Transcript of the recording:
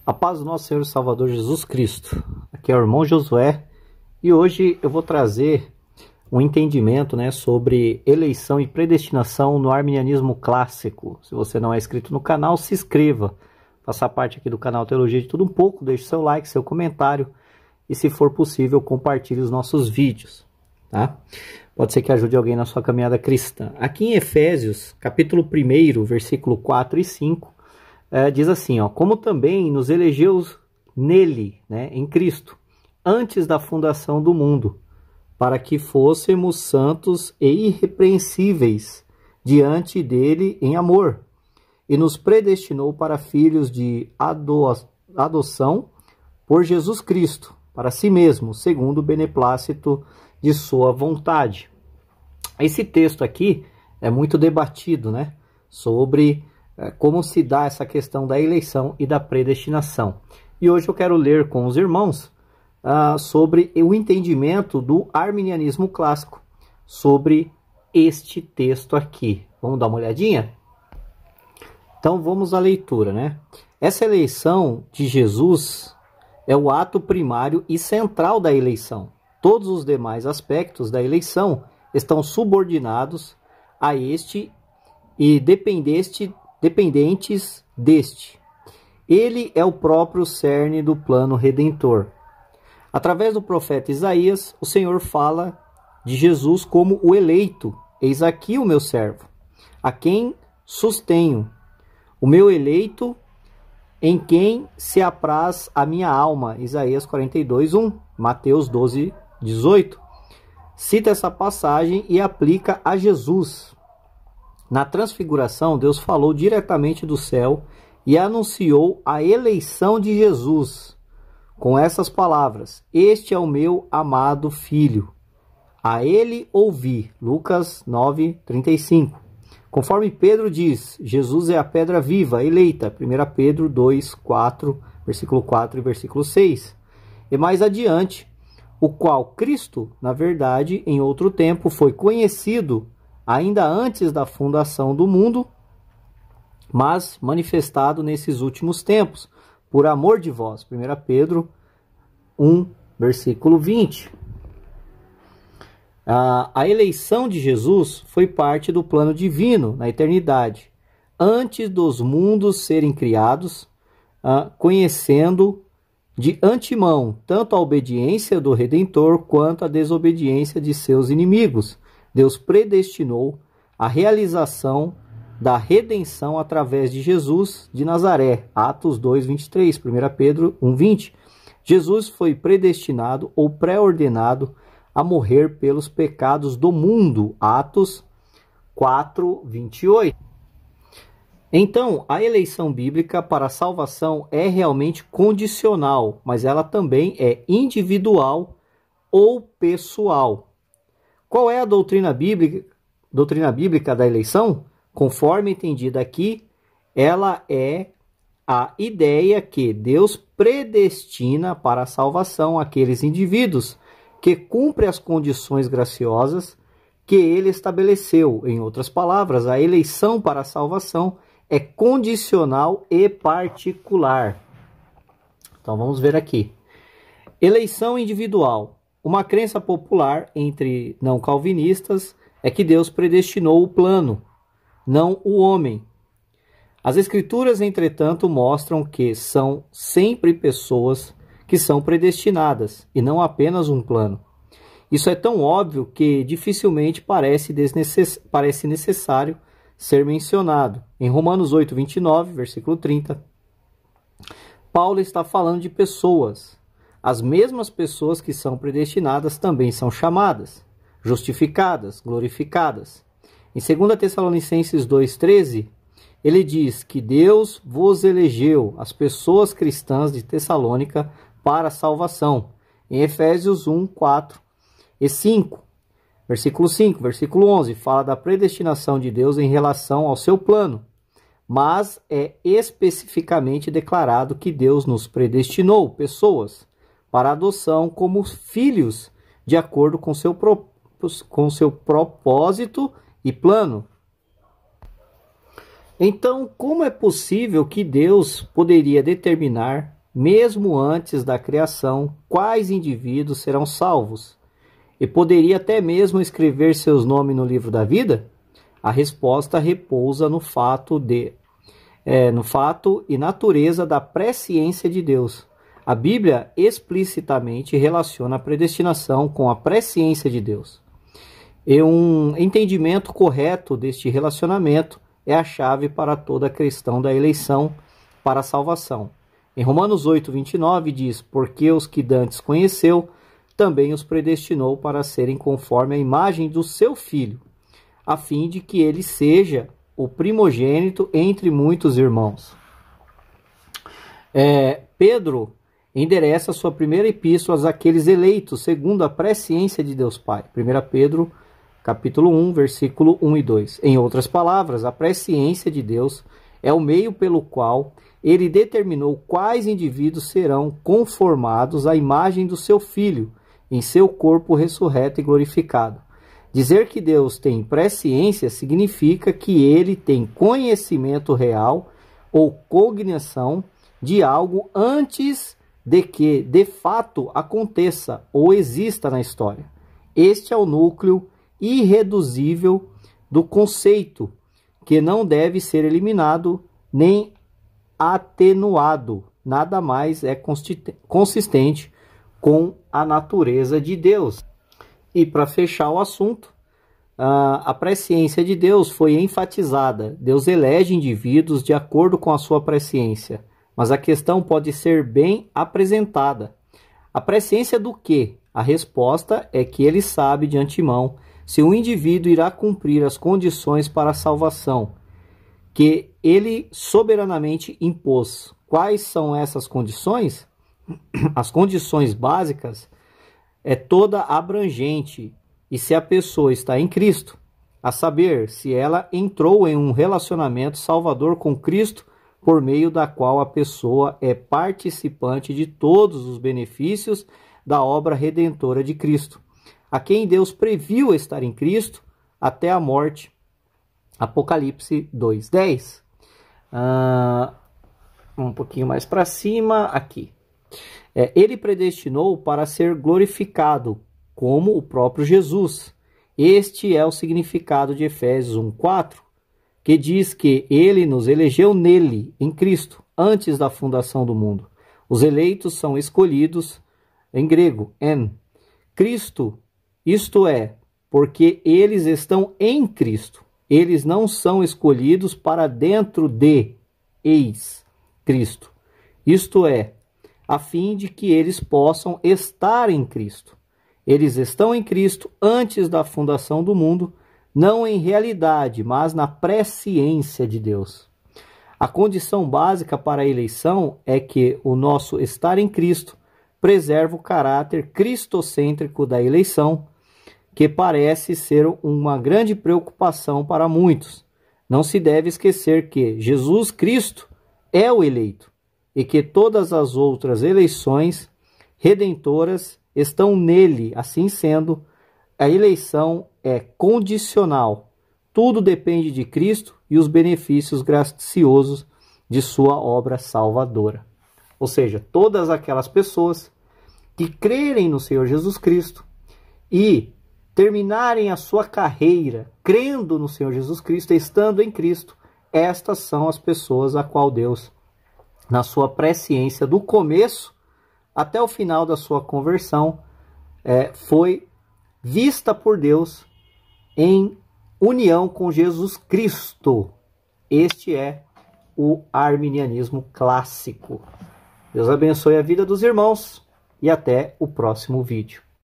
A paz do nosso Senhor e Salvador Jesus Cristo. Aqui é o irmão Josué e hoje eu vou trazer um entendimento, sobre eleição e predestinação no arminianismo clássico. Se você não é inscrito no canal, se inscreva. Faça parte aqui do canal Teologia de Tudo Um Pouco, deixe seu like, seu comentário e, se for possível, compartilhe os nossos vídeos. Tá? Pode ser que ajude alguém na sua caminhada cristã. Aqui em Efésios, capítulo 1, versículo 4 e 5, diz assim, como também nos elegeu nele, em Cristo, antes da fundação do mundo, para que fôssemos santos e irrepreensíveis diante dele em amor, e nos predestinou para filhos de adoção por Jesus Cristo, para si mesmo, segundo o beneplácito de sua vontade. Esse texto aqui é muito debatido, sobre como se dá essa questão da eleição e da predestinação. E hoje eu quero ler com os irmãos sobre o entendimento do arminianismo clássico sobre este texto aqui. Vamos dar uma olhadinha? Então vamos à leitura, Essa eleição de Jesus é o ato primário e central da eleição. Todos os demais aspectos da eleição estão subordinados a este e dependentes deste. Ele é o próprio cerne do plano redentor. Através do profeta Isaías, o Senhor fala de Jesus como o eleito. Eis aqui o meu servo, a quem sustenho, o meu eleito, em quem se apraz a minha alma. Isaías 42:1, Mateus 12:18. Cita essa passagem e aplica a Jesus. Na transfiguração, Deus falou diretamente do céu e anunciou a eleição de Jesus com essas palavras: este é o meu amado filho, a ele ouvi. Lucas 9:35. Conforme Pedro diz, Jesus é a pedra viva, eleita. 1 Pedro 2:4, versículo 4 e versículo 6. E mais adiante, o qual Cristo, na verdade, em outro tempo, foi conhecido ainda antes da fundação do mundo, mas manifestado nesses últimos tempos, por amor de vós. 1 Pedro 1, versículo 20. A eleição de Jesus foi parte do plano divino na eternidade, antes dos mundos serem criados, conhecendo de antemão tanto a obediência do Redentor quanto a desobediência de seus inimigos. Deus predestinou a realização da redenção através de Jesus de Nazaré. Atos 2:23, 1 Pedro 1:20. Jesus foi predestinado ou pré-ordenado a morrer pelos pecados do mundo. Atos 4:28. Então, a eleição bíblica para a salvação é realmente condicional, mas ela também é individual ou pessoal. Qual é a doutrina bíblica da eleição? Conforme entendida aqui, ela é a ideia que Deus predestina para a salvação aqueles indivíduos que cumprem as condições graciosas que ele estabeleceu. Em outras palavras, a eleição para a salvação é condicional e particular. Então vamos ver aqui. Eleição individual. Uma crença popular entre não calvinistas é que Deus predestinou o plano, não o homem. As Escrituras, entretanto, mostram que são sempre pessoas que são predestinadas e não apenas um plano. Isso é tão óbvio que dificilmente parece necessário ser mencionado. Em Romanos 8:29, versículo 30, Paulo está falando de pessoas. As mesmas pessoas que são predestinadas também são chamadas, justificadas, glorificadas. Em 2 Tessalonicenses 2:13, ele diz que Deus vos elegeu, as pessoas cristãs de Tessalônica, para a salvação. Em Efésios 1:4 e 5, versículo 5, versículo 11, fala da predestinação de Deus em relação ao seu plano, mas é especificamente declarado que Deus nos predestinou, pessoas, para adoção como filhos, de acordo com seu propósito e plano. Então, como é possível que Deus poderia determinar mesmo antes da criação, quais indivíduos serão salvos? E poderia até mesmo escrever seus nomes no livro da vida? A resposta repousa no fato e natureza da presciência de Deus. A Bíblia explicitamente relaciona a predestinação com a presciência de Deus. E um entendimento correto deste relacionamento é a chave para toda a questão da eleição para a salvação. Em Romanos 8, 29 diz: porque os que dantes conheceu, também os predestinou para serem conforme a imagem do seu Filho, a fim de que ele seja o primogênito entre muitos irmãos. Pedro endereça sua primeira epístola àqueles eleitos, segundo a presciência de Deus Pai. 1 Pedro, capítulo 1, versículo 1 e 2. Em outras palavras, a presciência de Deus é o meio pelo qual ele determinou quais indivíduos serão conformados à imagem do seu Filho, em seu corpo ressurreto e glorificado. Dizer que Deus tem presciência significa que ele tem conhecimento real ou cognição de algo antes de que, de fato, aconteça ou exista na história. Este é o núcleo irreduzível do conceito, que não deve ser eliminado nem atenuado. Nada mais é consistente com a natureza de Deus. E para fechar o assunto, a presciência de Deus foi enfatizada. Deus elege indivíduos de acordo com a sua presciência, mas a questão pode ser bem apresentada. A presciência do quê? A resposta é que ele sabe de antemão se um indivíduo irá cumprir as condições para a salvação que ele soberanamente impôs. Quais são essas condições? As condições básicas é toda abrangente e se a pessoa está em Cristo, a saber, se ela entrou em um relacionamento salvador com Cristo, por meio da qual a pessoa é participante de todos os benefícios da obra redentora de Cristo, a quem Deus previu estar em Cristo até a morte. Apocalipse 2:10. Um pouquinho mais para cima, aqui. Ele predestinou para ser glorificado, como o próprio Jesus. Este é o significado de Efésios 1:4, que diz que ele nos elegeu nele, em Cristo, antes da fundação do mundo. Os eleitos são escolhidos, em grego, en Cristo, isto é, porque eles estão em Cristo. Eles não são escolhidos para dentro de eis Cristo, isto é, a fim de que eles possam estar em Cristo. Eles estão em Cristo antes da fundação do mundo, não em realidade, mas na presciência de Deus. A condição básica para a eleição é que o nosso estar em Cristo preserva o caráter cristocêntrico da eleição, que parece ser uma grande preocupação para muitos. Não se deve esquecer que Jesus Cristo é o eleito e que todas as outras eleições redentoras estão nele. Assim sendo, a eleição é condicional. Tudo depende de Cristo e os benefícios graciosos de sua obra salvadora. Ou seja, todas aquelas pessoas que crerem no Senhor Jesus Cristo e terminarem a sua carreira crendo no Senhor Jesus Cristo, estando em Cristo, estas são as pessoas a qual Deus, na sua presciência do começo até o final da sua conversão, foi vista por Deus em união com Jesus Cristo. Este é o arminianismo clássico. Deus abençoe a vida dos irmãos e até o próximo vídeo.